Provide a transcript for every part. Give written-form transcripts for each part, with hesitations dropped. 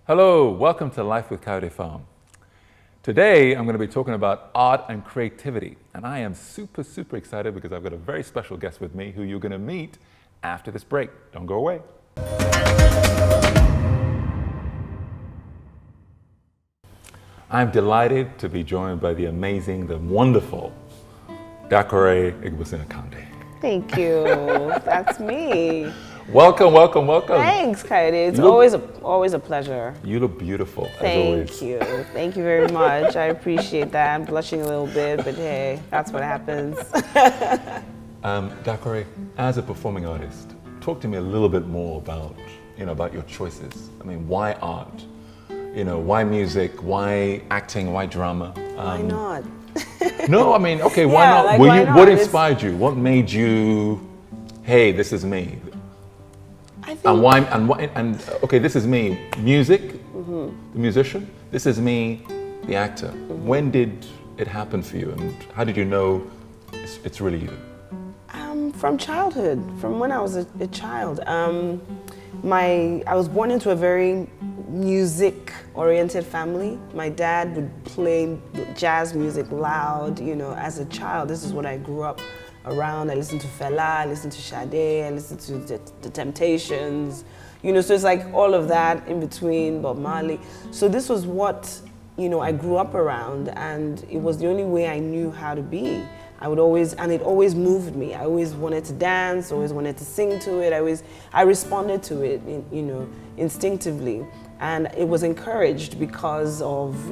Hello, welcome to Life with Coyote Farm. Today I'm going to be talking about art and creativity, and I am super excited because I've got a very special guest with me who you're going to meet after this break. Don't go away. I'm delighted to be joined by the amazing, the wonderful Dakore Egbuson Akande. Thank you. That's me. Welcome. Thanks, Coyote. It's always a pleasure. You look beautiful, as Thank always. you. Thank you very much. I appreciate that. I'm blushing a little bit, but hey, that's what happens. Dakore, as a performing artist, talk to me a little bit more about your choices. I mean, why art? Why music? Why acting? Why drama? Why not? No, I mean, okay, why Yeah, not? like, why not? What inspired you? What made you, hey, this is me? I think. And why? And okay, this is me. Music, the musician. This is me, the actor. When did it happen for you, and how did you know it's really you? From childhood, from when I was a child. I was born into a very music-oriented family. My dad would play jazz music loud, as a child. This is what I grew up around. I listened to Fela, I listened to Sade, I listened to the Temptations, so it's like all of that in between, Bob Marley. So this was what, I grew up around, and it was the only way I knew how to be. It always moved me. I always wanted to dance, always wanted to sing to it. I responded to it, instinctively. And it was encouraged because of,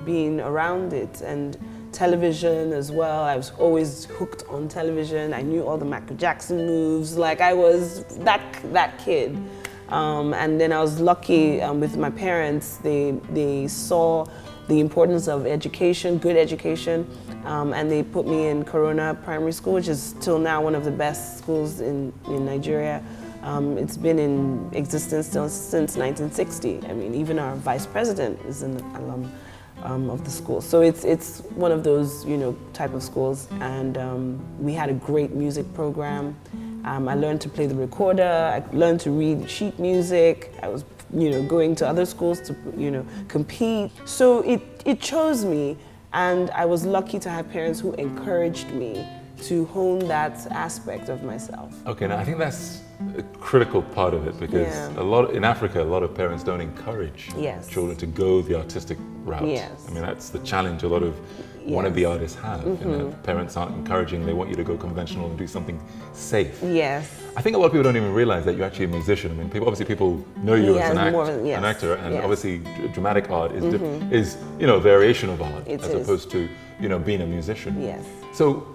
being around it. And television as well. I was always hooked on television. I knew all the Michael Jackson moves. Like, I was that kid. And then I was lucky with my parents. They saw the importance of education, good education, and they put me in Corona Primary School, which is till now one of the best schools in Nigeria. It's been in existence since 1960. I mean, even our vice president is an alum of the school. So it's one of those, type of schools. And we had a great music program. I learned to play the recorder. I learned to read sheet music. I was, going to other schools to, compete. So it chose me, and I was lucky to have parents who encouraged me to hone that aspect of myself. Okay, now I think that's a critical part of it, because in Africa, a lot of parents don't encourage children to go the artistic route. Yes. I mean, that's the challenge a lot of wannabe artists have. Parents aren't encouraging, they want you to go conventional and do something safe. Yes. I think a lot of people don't even realize that you're actually a musician. I mean, people know you as an actor, and obviously dramatic art is a variation of art as opposed to being a musician. Yes. So,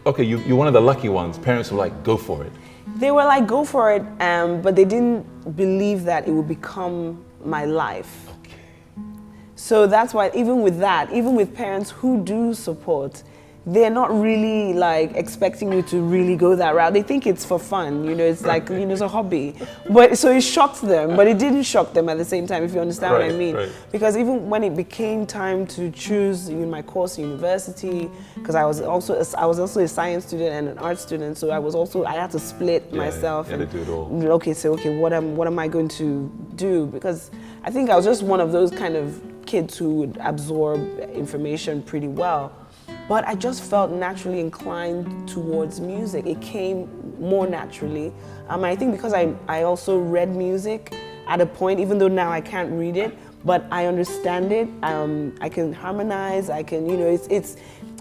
okay, you're one of the lucky ones. Parents were like, go for it. They were like, go for it, but they didn't believe that it would become my life. Okay. So that's why, even with parents who do support, they're not really like expecting you to really go that route. They think it's for fun, it's like, it's a hobby. But so it shocked them, but it didn't shock them at the same time, if you understand what I mean. Right. Because even when it became time to choose my course in university, because I was also a science student and an art student, so I had to split myself. You had to do it all. What am I going to do? Because I think I was just one of those kind of kids who would absorb information pretty well. But I just felt naturally inclined towards music. It came more naturally. I think because I also read music at a point, even though now I can't read it, but I understand it. I can harmonize. I can,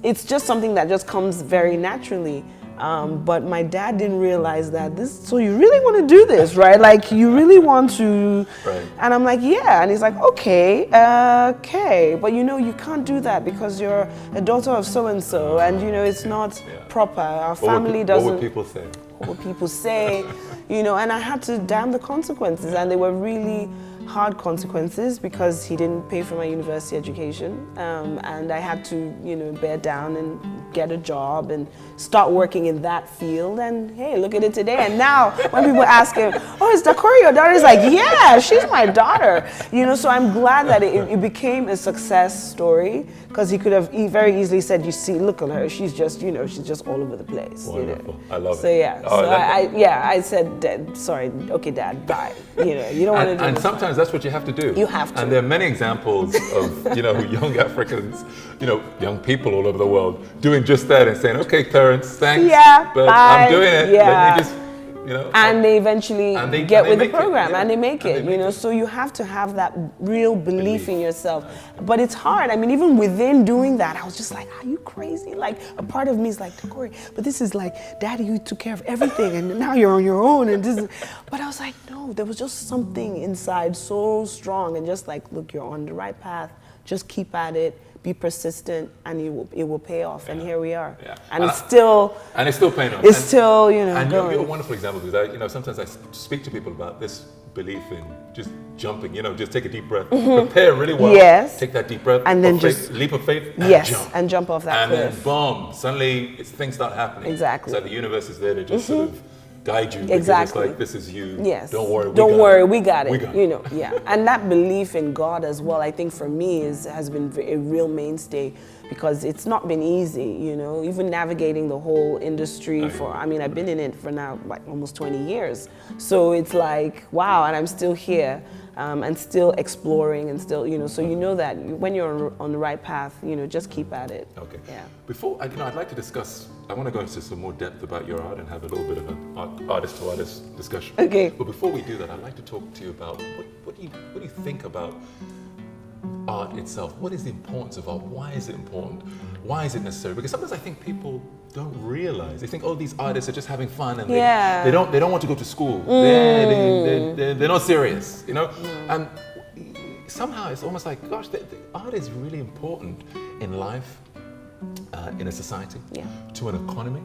it's just something that just comes very naturally. But my dad didn't realize that so you really want to do this, right? Like, you really want to, right. And I'm like, yeah. And he's like, okay, but you can't do that because you're a daughter of so-and-so, and it's not proper. Our family doesn't. What would people say? What would people say? And I had to damn the consequences, and they were really hard consequences because he didn't pay for my university education, and I had to, bear down and get a job and start working in that field. And hey, look at it today. And now when people ask him, oh, is Dakore your daughter? He's like, yeah, she's my daughter. You know, so I'm glad that it became a success story, because he could have very easily said, you see, look at her. She's just, you know, she's just all over the place. Wonderful. You know? I love it. So yeah, Oh, I said, Dad, sorry, okay, Dad, bye. You know, you don't want to do And this. sometimes that's what you have to do. You have to. And there are many examples of, you know, young Africans, you know, young people all over the world doing just that and saying, okay, parents, thanks, Yeah, but bye. I'm doing it. Yeah. Let me just, you know. And they eventually And they get with the make it, program, yeah. and they make And it, they make you know. it. So you have to have that real belief in yourself. But it's hard. I mean, even within doing that, I was just like, are you crazy? Like, a part of me is like, Dakore, but this is like, Daddy, you took care of everything, and now you're on your own. And this is... But I was like, no, there was just something inside so strong, and just like, look, you're on the right path. Just keep at it. Be persistent, and it will pay off. Yeah. And here we are. Yeah. And it's still paying off. It's still, you know, and going. you're a wonderful example, because I, you know, sometimes I speak to people about this belief in just jumping. You know, just take a deep breath, prepare really well. Yes. Take that deep breath, and then leap of faith, and yes, jump. and jump off that cliff. And then boom, suddenly things start happening. Exactly. It's like the universe is there to just sort of guide you. Exactly. It's like, this is you. Yes. Don't worry. We got it. You know, yeah. And that belief in God as well, I think for me has been a real mainstay, because it's not been easy, you know, even navigating the whole industry I've been in it for now like almost 20 years. So it's like, wow, and I'm still here. And still exploring, and still, you know, so you know that when you're on the right path, you know, just keep at it. Okay. Yeah. Before, I'd like to discuss, I want to go into some more depth about your art and have a little bit of an artist-to-artist discussion. Okay. But before we do that, I'd like to talk to you about what do you think about art itself? What is the importance of art? Why is it important? Why is it necessary? Because sometimes I think people don't realize. They think, oh, these artists are just having fun, and they don't want to go to school. They're not serious, you know. And somehow it's almost like, gosh, the art is really important in life, in a society, to an economy.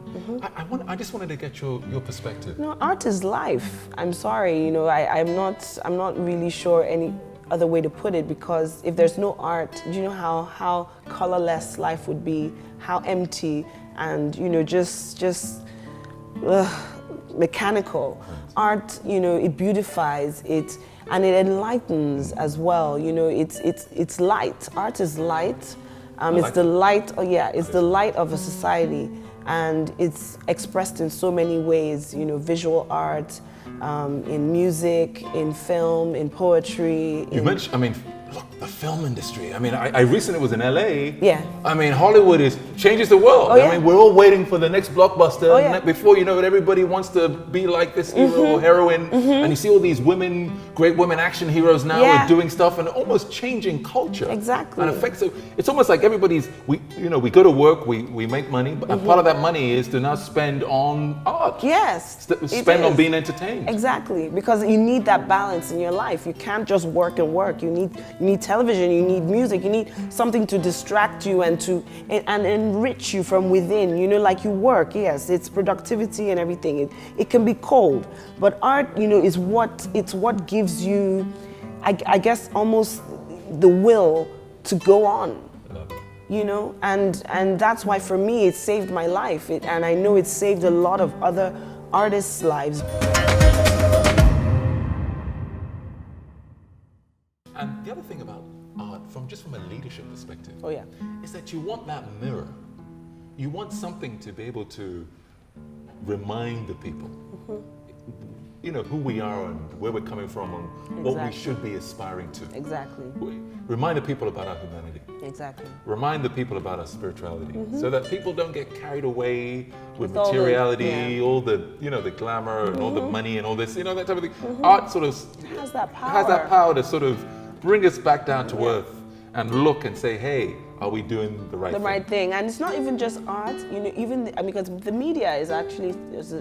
I just wanted to get your perspective. No, art is life. I'm sorry, you know, I'm not really sure any other way to put it, because if there's no art, do you know how colorless life would be, how empty, and you know, just mechanical. Art, you know, it beautifies it, and it enlightens as well. You know, it's light. Art is light. It's the light. Oh yeah, it's the light of a society, and it's expressed in so many ways. You know, visual art, in music, in film, in poetry. You mentioned, I mean, look, the film industry. I mean, I recently was in LA. Yeah. I mean, Hollywood changes the world. Oh, yeah. I mean, we're all waiting for the next blockbuster. Oh, yeah. Before you know it, everybody wants to be like this hero or heroine. And you see all these great women action heroes now are doing stuff and almost changing culture. Exactly. And affects it. It's almost like we go to work, we make money, and part of that money is to now spend on art. Yes. Spend on being entertained. Exactly, because you need that balance in your life. You can't just work and work. You need television, you need music, you need something to distract you and enrich you from within. You know, like you work, yes, it's productivity and everything. It can be cold, but art, you know, is what gives you, I guess, almost the will to go on. You know, and that's why for me it saved my life, and I know it saved a lot of other artists' lives. And the other thing about art, from a leadership perspective, is that you want that mirror. You want something to be able to remind the people, you know, who we are and where we're coming from and what we should be aspiring to. Exactly. Remind the people about our humanity. Exactly. Remind the people about our spirituality, so that people don't get carried away with materiality, all the the glamour and all the money and all this, that type of thing. Art sort of has that power to sort of bring us back down to earth and look and say, hey, are we doing the right thing? And it's not even just art, even because the media is actually,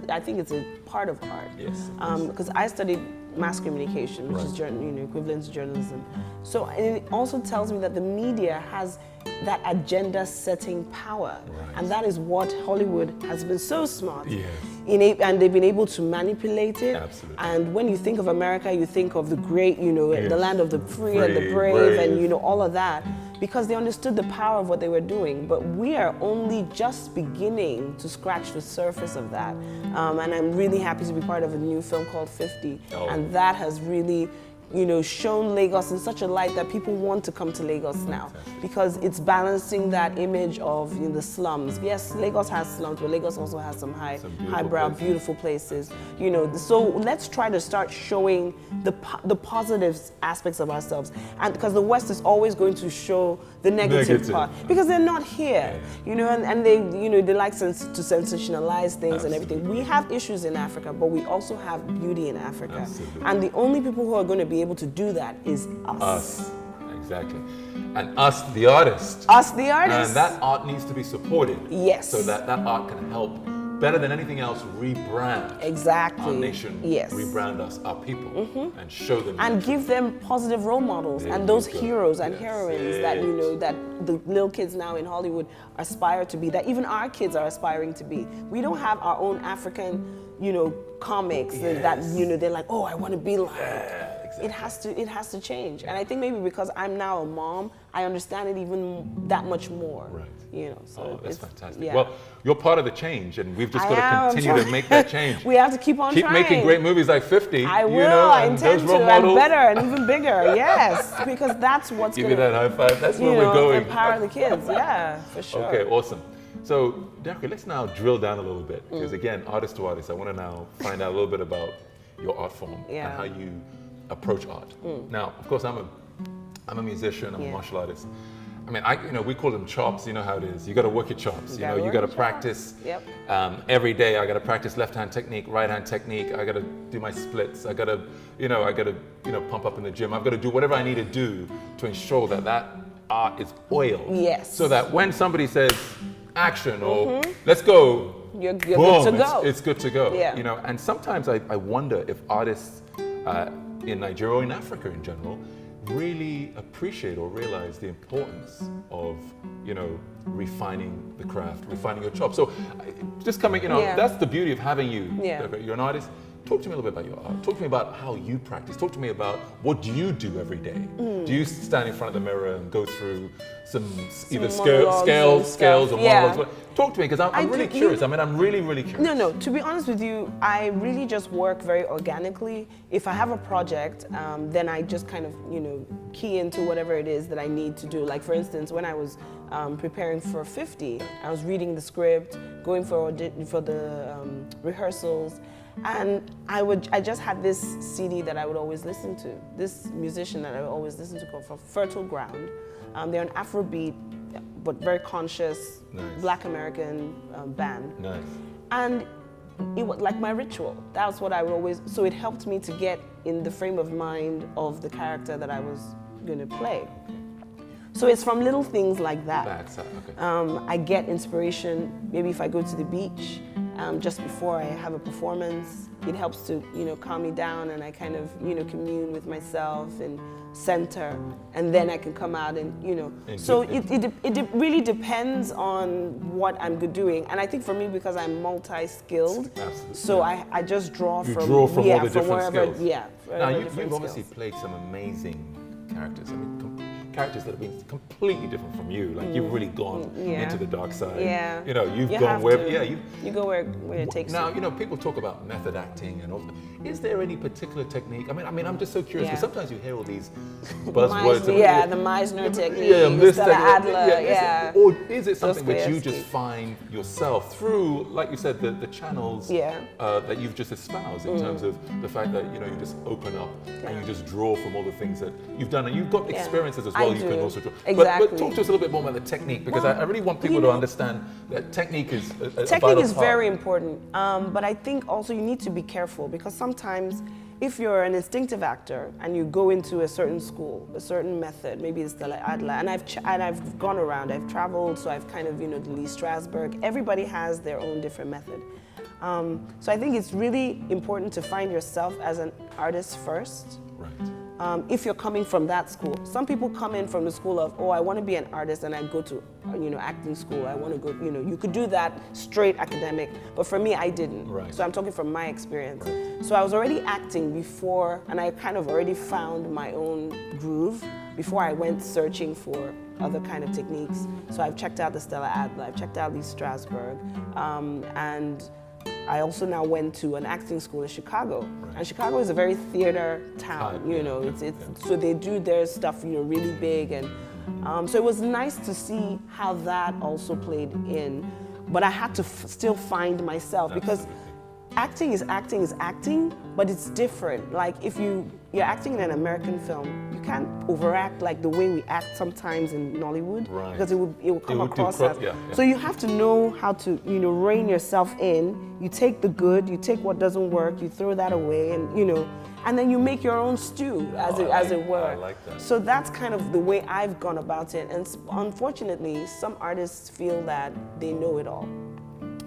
I think it's a part of art. Yes. Because I studied mass communication, which is equivalent to journalism. So it also tells me that the media has that agenda-setting power, and that is what Hollywood has been so smart. Yes. And they've been able to manipulate it. Absolutely. And when you think of America, you think of the great, the land of the free and the brave, and all of that. because they understood the power of what they were doing. But we are only just beginning to scratch the surface of that. And I'm really happy to be part of a new film called 50. Oh. And that has really, shown Lagos in such a light that people want to come to Lagos now, because it's balancing that image of the slums. Yes, Lagos has slums, but Lagos also has some highbrow, beautiful places. So let's try to start showing the positive aspects of ourselves, and because the West is always going to show the negative part, because they're not here, and they, they like to sensationalize things and everything. We have issues in Africa, but we also have beauty in Africa. Absolutely. And the only people who are going to be able to do that is us. Us, exactly. And us, the artist. Us, the artists. And that art needs to be supported. Yes. So that art can help, better than anything else, rebrand exactly our nation, yes, rebrand us, our people, and show them. And give them positive role models, There and those you go. heroes and Yes. heroines that, that the little kids now in Hollywood aspire to be, that even our kids are aspiring to be. We don't have our own African, comics that, they're like, oh, I want to be like. Yeah, exactly. It has to change. And I think maybe because I'm now a mom, I understand it even that much more. Right. So that's fantastic. Yeah. Well, you're part of the change, and we've just I got to am continue to make that change. We have to keep on Keep trying. making great movies like 50. I will. I and intend those to, role and models. better, and even bigger. Yes, because that's what's Give going you that high five. That's where we're going. empower the kids. Yeah, for sure. Okay, awesome. So, Dakore, let's now drill down a little bit, because again, artist to artist, I want to now find out a little bit about your art form and how you approach art. Now, of course, I'm a musician. I'm a martial artist. I mean, we call them chops. You know how it is. You got to work your chops. You got to practice. Yep. Every day, I got to practice left hand technique, right hand technique. I got to do my splits. I got to, pump up in the gym. I've got to do whatever I need to do to ensure that art is oiled. Yes. So that when somebody says action or let's go, you're boom, good to go. It's good to go. Yeah. And sometimes I wonder if artists in Nigeria or in Africa in general really appreciate or realize the importance of, refining the craft, refining your chops. So just coming, that's the beauty of having you. Yeah. You're an artist. Talk to me a little bit about your art. Talk to me about how you practice. Talk to me about what do you do every day? Do you stand in front of the mirror and go through some either scales or monologues? Talk to me, because I'm really curious. I'm really, really curious. No, to be honest with you, I really just work very organically. If I have a project, then I just kind of, key into whatever it is that I need to do. Like, for instance, when I was preparing for 50, I was reading the script, going for the rehearsals, and I just had this CD that I would always listen to, this musician that I would always listen to called Fertile Ground. They're an Afrobeat, but very conscious, Black American band. Nice. And it was like my ritual. That was what I would always, so it helped me to get in the frame of mind of the character that I was going to play. So it's from little things like that. That's okay. I get inspiration, maybe if I go to the beach, just before I have a performance. It helps to, calm me down, and I kind of, commune with myself and center, and then I can come out and, So it really depends on what I'm doing. And I think for me, because I'm multi-skilled, so I just draw from all the different wherever, skills. Now, you've obviously played some amazing characters. Characters that have been completely different from you. Like, you've really gone into the dark side. Yeah. You've gone where. You go where it takes you. Now, people talk about method acting and all. Is there any particular technique? I'm just so curious, because sometimes you hear all these buzzwords. The Meisner technique, the Stella Adler, Or is it something which you just find yourself through, like you said, the channels that you've just espoused in terms of the fact that, you just open up and you just draw from all the things that you've done, and you've got experiences as well. You can also draw. Exactly. But talk to us a little bit more about the technique, because I really want people to understand that technique is a technique vital is part. very important, but I think also you need to be careful, because sometimes if you're an instinctive actor and you go into a certain school, a certain method, maybe it's Stella Adler, and I've gone around, I've traveled, so I've kind of, Lee Strasberg, everybody has their own different method. So I think it's really important to find yourself as an artist first. Right. If you're coming from that school. Some people come in from the school of, I want to be an artist, and I go to, acting school. I want to go, you could do that straight academic, but for me, I didn't. Right. So I'm talking from my experience. So I was already acting before, and I kind of already found my own groove before I went searching for other kind of techniques. So I've checked out the Stella Adler, I've checked out Lee Strasberg, and I also now went to an acting school in Chicago. Right. And Chicago is a very theater town, you know, so they do their stuff, you know, really big. And so it was nice to see how that also played in. But I had to still find myself because acting is acting, but it's different. Like if you're acting in an American film, you can't overact like the way we act sometimes in Nollywood, Right. because it will come across as. Yeah. So you have to know how to, you know, rein yourself in. You take the good, you take what doesn't work, you throw that away, and you know, and then you make your own stew, as it were. I like that. So that's kind of the way I've gone about it. And unfortunately, some artists feel that they know it all.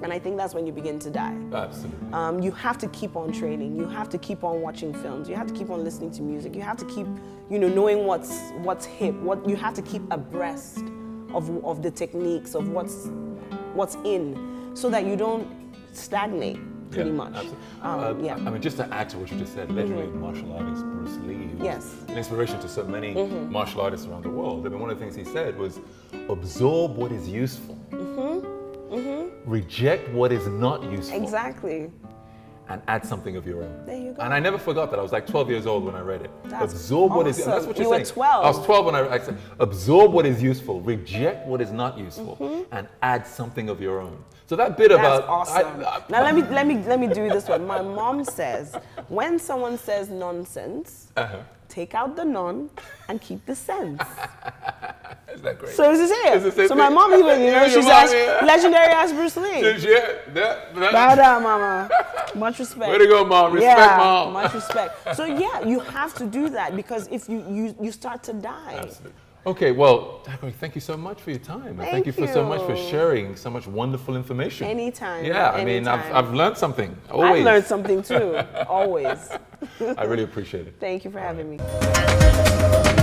And I think that's when you begin to die. Absolutely. You have to keep on training. You have to keep on watching films. You have to keep on listening to music. You have to keep, you know, knowing what's hip. You have to keep abreast of the techniques, of what's in, so that you don't stagnate. Pretty much. Absolutely. I mean, just to add to what you just said, legendary martial artist Bruce Lee, who was an inspiration to so many martial artists around the world. I mean, one of the things he said was, absorb what is useful. Reject what is not useful. Exactly. And add something of your own. There you go. And I never forgot that. I was like 12 years old when I read it. That's absorb what is. awesome. That's what you're You were saying. 12. I was 12 when I said, absorb what is useful, reject what is not useful, and add something of your own. So that bit That's about. awesome. Now let me do this one. My mom says, when someone says nonsense, take out the non and keep the sense. Is that great? So it's the same. It's the same So my thing. mom even, you know, Your she's mom, as yeah. legendary as Bruce Lee. Bow down, mama. Much respect. Way to go, Mom. Respect, Mom. Much respect. So yeah, you have to do that, because if you start to die. Absolutely. Okay, well, Dakore, thank you so much for your time. And thank you for so much for sharing so much wonderful information. Anytime. Yeah, I mean, anytime. I've learned something. Always. I've learned something too. Always. I really appreciate it. Thank you for having me.